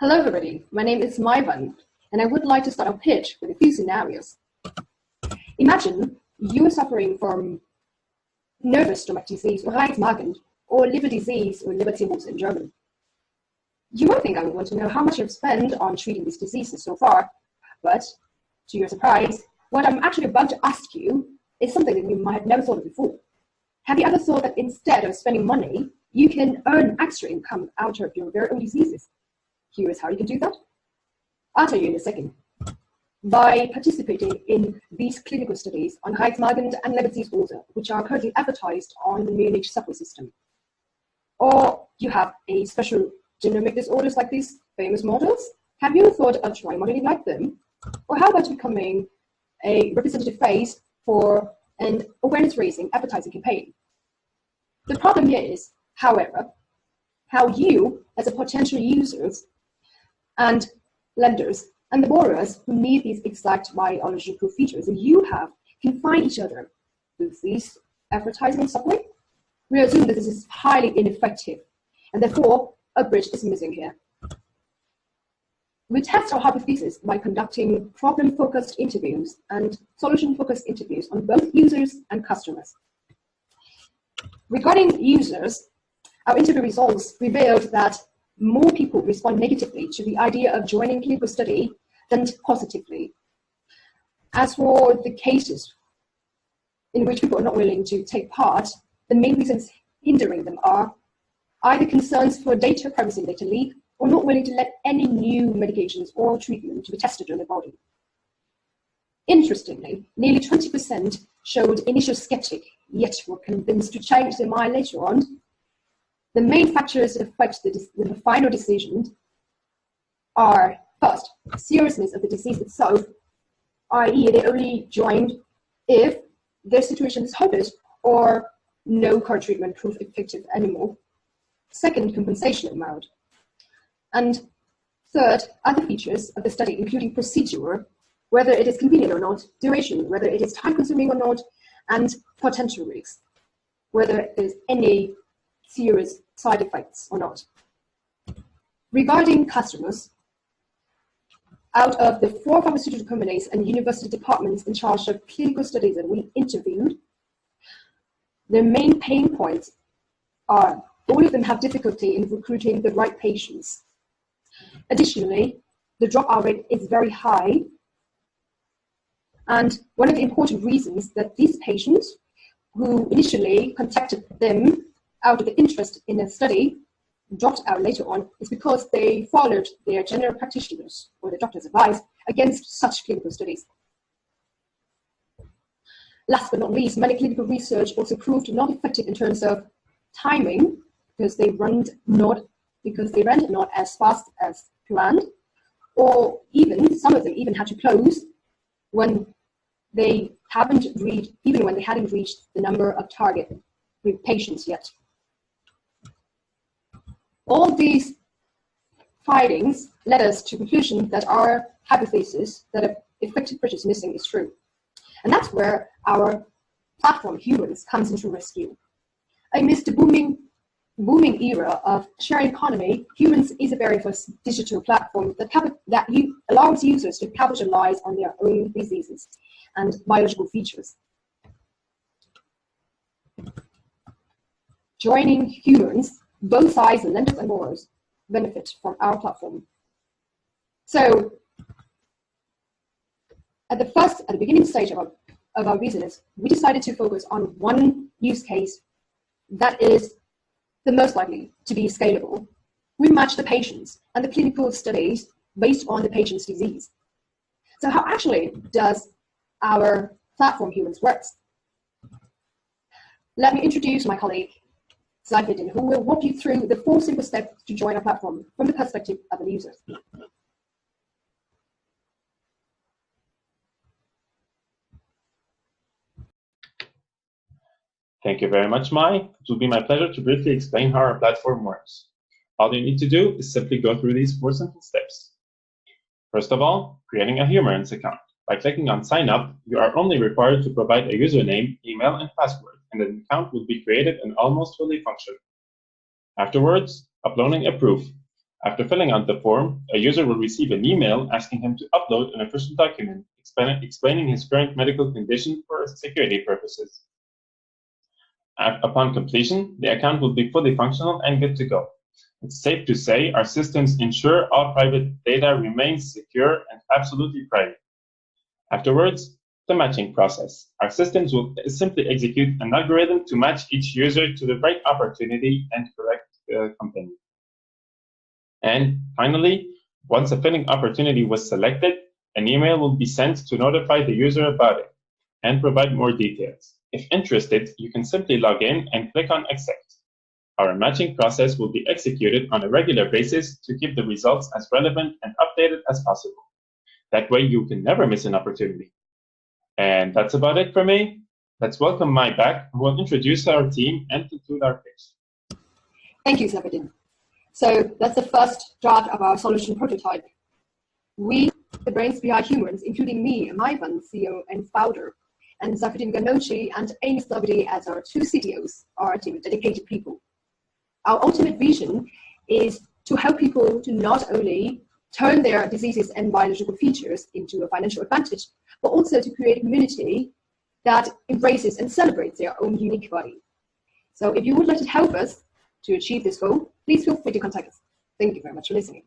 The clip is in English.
Hello everybody, my name is Mai Van, and I would like to start a pitch with a few scenarios. Imagine you are suffering from nervous stomach disease or Reizmagen, or liver disease or liver tumors in German. You might think I would want to know how much you've spent on treating these diseases so far, but to your surprise, what I'm actually about to ask you is something that you might have never thought of before. Have you ever thought that instead of spending money, you can earn extra income out of your very own diseases? Here is how you can do that. I'll tell you in a second. By participating in these clinical studies on Reizmagen and liver disorder, which are currently advertised on the Munich subway system. Or you have a special genomic disorders like these famous models. Have you thought of trying modeling like them? Or how about becoming a representative face for an awareness-raising advertising campaign? The problem here is, however, how you, as a potential users and lenders and the borrowers who need these exact biological features that you have can find each other through these advertising subway. We assume that this is highly ineffective, and therefore a bridge is missing here. We test our hypothesis by conducting problem-focused interviews and solution-focused interviews on both users and customers. Regarding users, our interview results revealed that more people respond negatively to the idea of joining clinical study than positively. As for the cases in which people are not willing to take part, the main reasons hindering them are either concerns for data privacy and data leak, or not willing to let any new medications or treatment to be tested on the body. Interestingly, nearly 20% showed initial skeptic, yet were convinced to change their mind later on. The main factors that affect the final decision are, first, seriousness of the disease itself, i.e. they only joined if their situation is hopeless or no current treatment proved effective anymore. Second, compensation amount. And third, other features of the study, including procedure, whether it is convenient or not, duration, whether it is time-consuming or not, and potential risks, whether there's any serious side effects or not. Regarding customers, out of the 4 pharmaceutical companies and university departments in charge of clinical studies that we interviewed, their main pain points are all of them have difficulty in recruiting the right patients. Additionally, the dropout rate is very high. And one of the important reasons that these patients who initially contacted them out of the interest in a study dropped out later on is because they followed their general practitioners or the doctor's advice against such clinical studies. Last but not least, many clinical research also proved not effective in terms of timing because they ran not as fast as planned, or even some of them even had to close when they hadn't reached the number of target patients yet. All these findings led us to the conclusion that our hypothesis that an effective bridge is missing is true. And that's where our platform, Humarance, comes into rescue. Amidst the booming era of sharing economy, Humarance is a very first digital platform that allows users to capitalize on their own diseases and biological features. Joining Humarance, both sides, the lenders and borrowers, benefit from our platform. So, at the beginning stage of our business, we decided to focus on one use case that is the most likely to be scalable. We match the patients and the clinical studies based on the patient's disease. So how actually does our platform Humarance works? Let me introduce my colleague, Seifeddine, who will walk you through the 4 simple steps to join our platform from the perspective of the user. Thank you very much, Mai. It will be my pleasure to briefly explain how our platform works. All you need to do is simply go through these 4 simple steps. First of all, creating a Humarance account. By clicking on Sign Up, you are only required to provide a username, email, and password, and an account will be created and almost fully functional. Afterwards, uploading a proof. After filling out the form, a user will receive an email asking him to upload an official document explaining his current medical condition for security purposes. Upon completion, the account will be fully functional and good to go. It's safe to say our systems ensure all private data remains secure and absolutely private. Afterwards, the matching process. Our systems will simply execute an algorithm to match each user to the right opportunity and correct company. And finally, once a fitting opportunity was selected, an email will be sent to notify the user about it and provide more details. If interested, you can simply log in and click on Accept. Our matching process will be executed on a regular basis to keep the results as relevant and updated as possible. That way you can never miss an opportunity. And that's about it for me. Let's welcome Mai back, who will introduce our team and conclude our pitch. Thank you, Seifeddine. So that's the first draft of our solution prototype. We, the brains behind Humarance, including me, Mai Van, CEO and founder, and Seifeddine Ghanouchi and Anis Labidi as our two CTOs, are a team of dedicated people. Our ultimate vision is to help people to not only turn their diseases and biological features into a financial advantage, but also to create a community that embraces and celebrates their own unique body. So if you would like to help us to achieve this goal, please feel free to contact us. Thank you very much for listening.